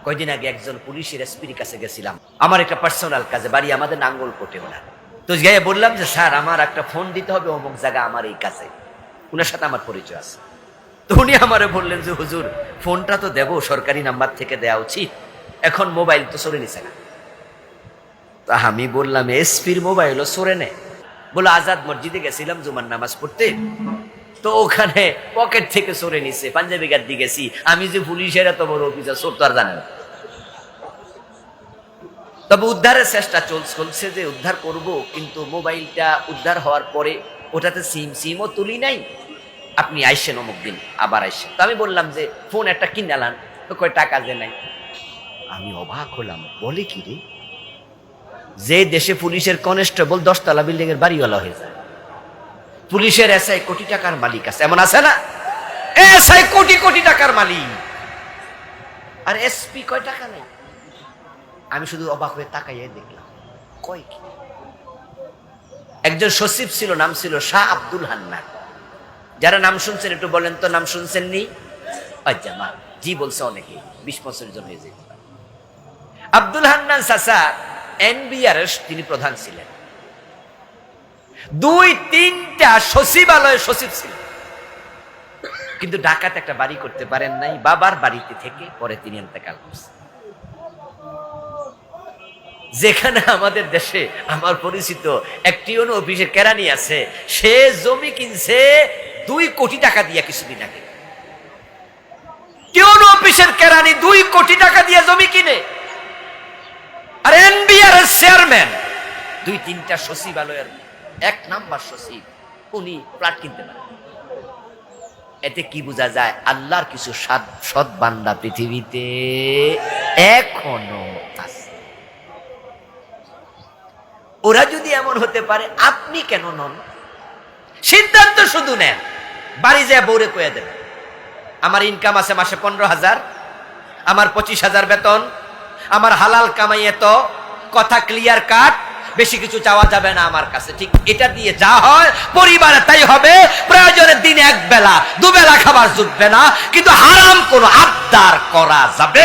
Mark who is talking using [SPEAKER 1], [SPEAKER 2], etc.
[SPEAKER 1] কয়দিন আগে একজন পুলিশের এসপির কাছে গেছিলাম, আমার একটা পার্সোনাল কাজে, বাড়ি আমাদের নাঙ্গলকোটে ওনার। তো গিয়ে বললাম যে স্যার আমার একটা ফোন দিতে হবে অমুক জায়গা আমার এই কাজে, ওনার সাথে আমার পরিচয় আছে। তো উনি আমারে বললেন যে হুজুর ফোনটা তো দেবো, সরকারি নাম্বার থেকে দেওয়া উচিত, এখন মোবাইল তো সরে নিছে না। তা আমি বললাম এসপির মোবাইলও সরে নেয়? বলে আজাদ মসজিদে গেছিলাম জুমার নামাজ পড়তে, তো ওখানে পকেট থেকে সরে নিছে, পাঞ্জাবি গাদ্দি গেছি, আমি যে পুলিশের এত বড় অফিসার সব তো আর জানে না। তবে উদ্ধারের চেষ্টা চলছে যে উদ্ধার করব, কিন্তু মোবাইলটা উদ্ধার হওয়ার পরে ওটাতে সিমও তুলি নাই। আপনি আইসেন অমুক দিন, আবার আইসেন। তো আমি বললাম যে ফোন একটা কিনালাম, তো কয় টাকা যে নাই। আমি অবাক হলাম, বলে কি রে, যে দেশে পুলিশের কনস্টেবল 10 তলা বিল্ডিং এর বাড়িওয়ালা হয়ে যায়, পুলিশের এসআই কোটি টাকার মালিক আছে, এমন আছে না? এসআই কোটি কোটি টাকার মালিক, আর এসপি কয় টাকা নাই। আমি শুধু অবাক হয়ে তাকাইয়ে দেখলাম, কয় কি। একজন সচিব ছিল, নাম ছিল শাহ আব্দুল হান্নান। যারা নাম শুনছেন একটু বলেন তো, নাম শুনছেন নি? জামা জি বলছে অনেকে, 20-25 জন হয়ে যেতে পারে। আব্দুল হান্নান চাচা এনবিআর তিনি প্রধান ছিলেন, 2-3টা সচিবালয় সচিব ছিলেন, কিন্তু ঢাকাতে একটা বাড়ি করতে পারেন নাই। বাবার বাড়িতে থেকে পরে তিনি ইন্তেকাল করছেন। যেখানে আমাদের দেশে আমার পরিচিত একটি অফিসের কেরানি আছে, সে জমি কিনছে 2 কোটি টাকা দিয়ে কিছুদিন আগে। টিউন অফিসের কেরানি 2 কোটি টাকা দিয়ে জমি কিনে, আর এনবিআর এর চেয়ারম্যান 2-3টা সচিবালয়ের 1 নাম্বার সচিব, উনি প্লট কিনতে পারেন। এতে কি বোঝা যায়? আল্লাহর কিছু সৎ বান্দা পৃথিবীতে এখনো আছে। ওরা যদি এমন হতে পারে, আপনি কেন নন? সিদ্ধান্ত শুধু নেন, বাড়ি যায় বউরে কয়ে দেবেন আমার ইনকাম আছে মাসে 15,000, আমার 25,000 বেতন, আমার হালাল কামাই এত, কথা ক্লিয়ার কাট, বেশি কিছু চাওয়া যাবে না আমার কাছে। ঠিক এটা দিয়ে যা হয় পরিবারে তাই হবে। প্রয়োজনে দিনে 1 বেলা 2 বেলা খাবার জুটবে না, কিন্তু হারাম কোনো আবদার করা যাবে